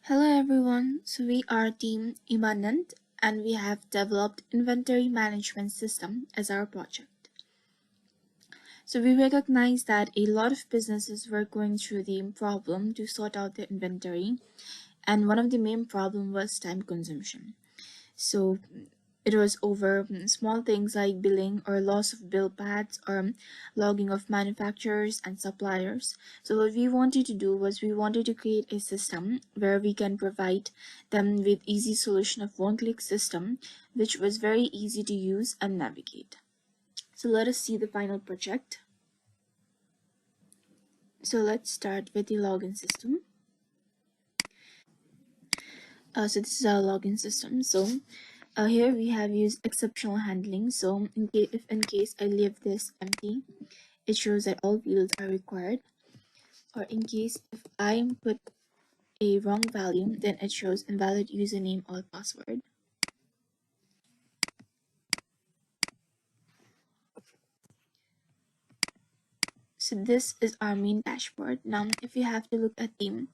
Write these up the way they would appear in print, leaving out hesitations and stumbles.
Hello everyone, so we are Team Imanant and we have developed inventory management system as our project. So we recognize that a lot of businesses were going through the problem to sort out their inventory, and one of the main problem was time consumption. So it was over small things like billing or loss of bill pads or logging of manufacturers and suppliers. So what we wanted to do was we wanted to create a system where we can provide them with easy solution of one-click system, which was very easy to use and navigate. So let us see the final project. So let's start with the login system. So this is our login system. So here we have used exceptional handling. So if in case I leave this empty, it shows that all fields are required. Or in case if I put a wrong value, then it shows invalid username or password. So this is our main dashboard. Now, if you have to look at the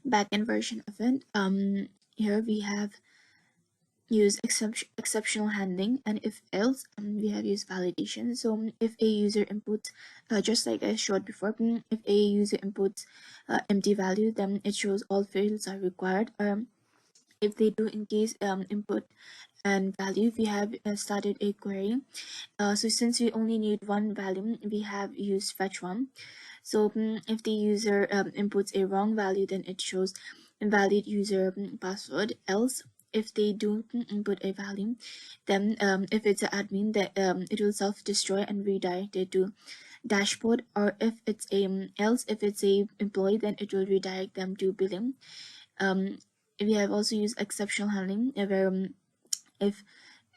backend version of it, here we have use exceptional handling, and if else we have used validation. So if a user inputs just like I showed before, if a user inputs empty value, then it shows all fields are required. If they do in case input and value, we have started a query. So since we only need one value, we have used fetch one. So if the user inputs a wrong value, then it shows invalid user password. Else, if they do input a value, then if it's an admin, that it will self-destroy and redirect it to dashboard. Or if it's a else, if it's a employee, then it will redirect them to billing. We have also used exceptional handling, where if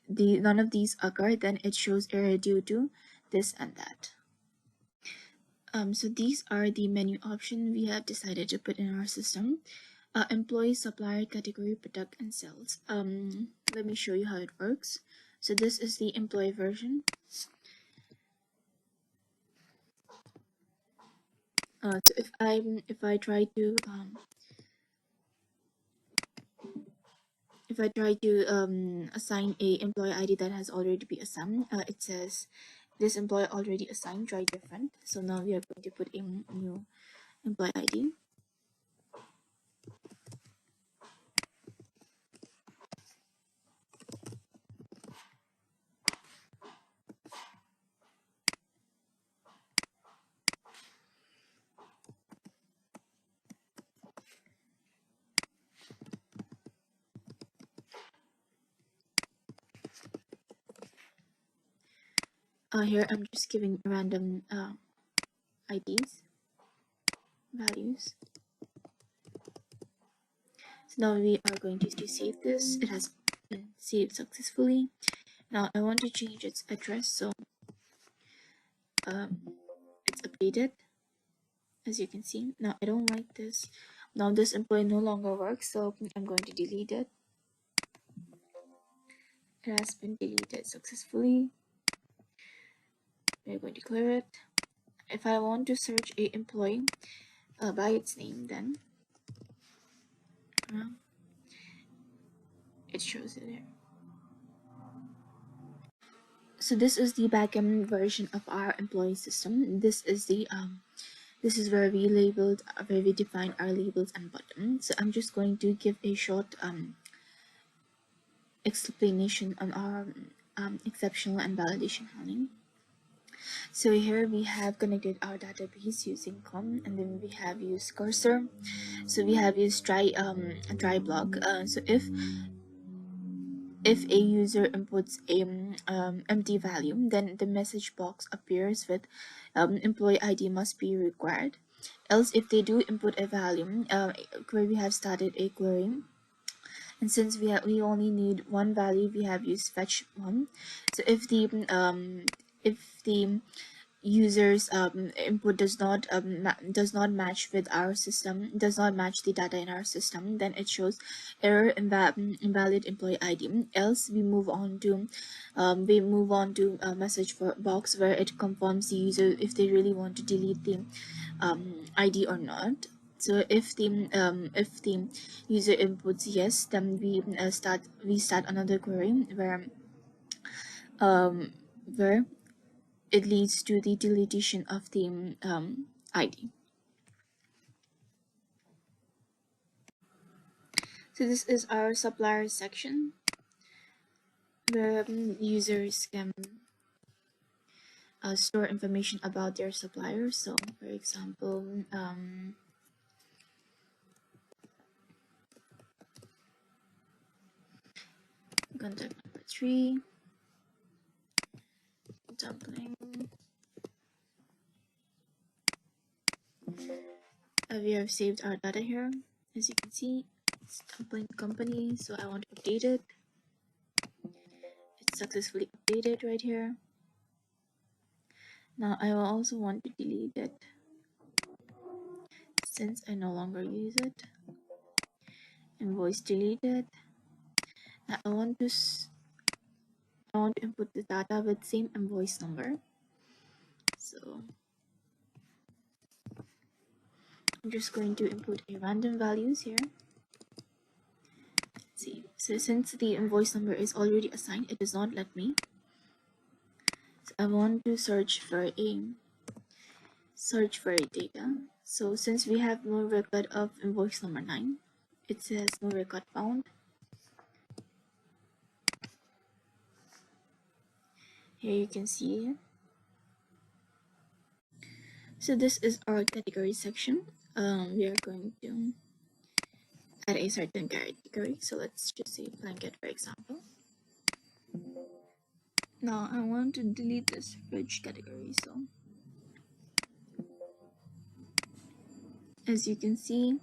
none of these occur, then it shows error due to this and that. So these are the menu options we have decided to put in our system. Employee, supplier, category, product, and sales. Let me show you how it works. So this is the employee version. So if I try to assign a employee ID that has already been assigned, it says this employee already assigned, try different. So now we are going to put a new employee ID. Here I'm just giving random IDs, values. So now we are going to save this. It has been saved successfully. Now I want to change its address, so it's updated, as you can see. Now I don't like this. Now this employee no longer works, so I'm going to delete it. It has been deleted successfully. We're going to clear it. If I want to search a employee by its name, then it shows it there. So this is the backend version of our employee system. This is the this is where we define our labels and buttons. So I'm just going to give a short explanation on our exceptional and validation handling. So here we have connected our database using com, and then we have used cursor. So we have used try block. So if a user inputs a empty value, then the message box appears with employee ID must be required. Else, if they do input a value, we have started a query, and since we only need one value, we have used fetch one. So if the user's input does not match with our system, does not match the data in our system, then it shows error invalid employee ID. Else we move on to a message for box where it confirms the user if they really want to delete the ID or not. So if the user inputs yes, then we start another query um, where it leads to the deletion of the ID. So this is our supplier section where users can store information about their suppliers. So for example, contact number 3, dumpling. We have saved our data here. As you can see, it's dumpling company, so I want to update it. It's successfully updated right here. Now I will also want to delete it since I no longer use it. Invoice deleted. Now I want to input the data with same invoice number. So I'm just going to input a random values here. Let's see. So since the invoice number is already assigned, it does not let me. So I want to search for data. So since we have no record of invoice number 9, it says no record found. Here you can see. So this is our category section. We are going to add a certain category. So let's just say blanket, for example. Now I want to delete this fridge category. So as you can see,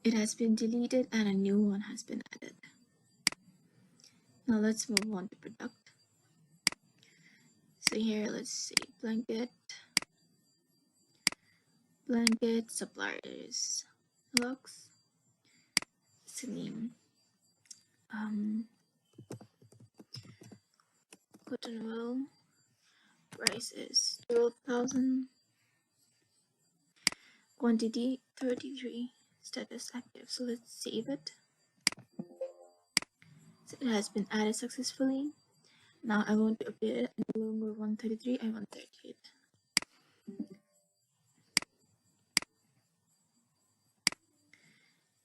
it has been deleted and a new one has been added. Now let's move on to product. So here, let's say blanket suppliers locks. Name cotton wool, price is 12,000, quantity 33, status active. So let's save it. So it has been added successfully. Now I want to update it. No longer 133, I want 38.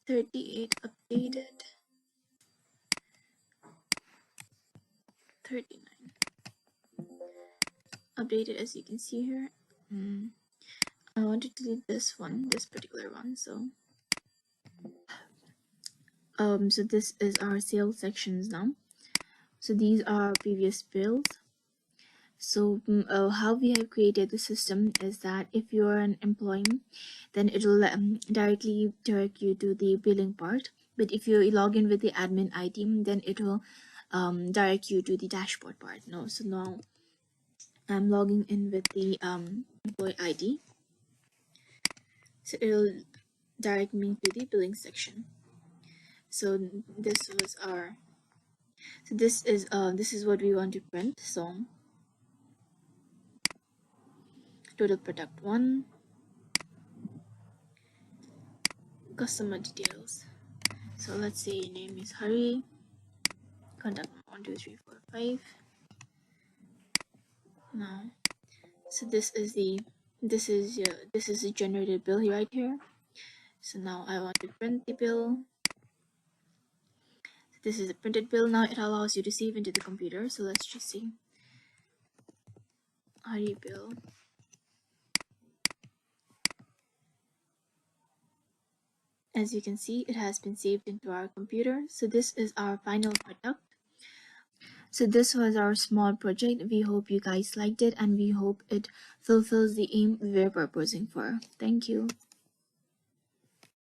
38 updated. 39 updated, as you can see here. I want to delete this particular one. So so this is our sales sections now. So these are previous bills. So how we have created the system is that if you're an employee, then it will directly direct you to the billing part. But if you log in with the admin ID, then it will direct you to the dashboard part. No, so now I'm logging in with the employee ID. So it will direct me to the billing section. So this is what we want to print. So total product 1, customer details. So let's say your name is Hari, contact number 1 2 3 4 5. Now, so this is the generated bill right here. So now I want to print the bill. So this is a printed bill. Now it allows you to save into the computer. So let's just see Hari bill. As you can see, it has been saved into our computer. So this is our final product. So this was our small project. We hope you guys liked it and we hope it fulfills the aim we were purposing for. Thank you.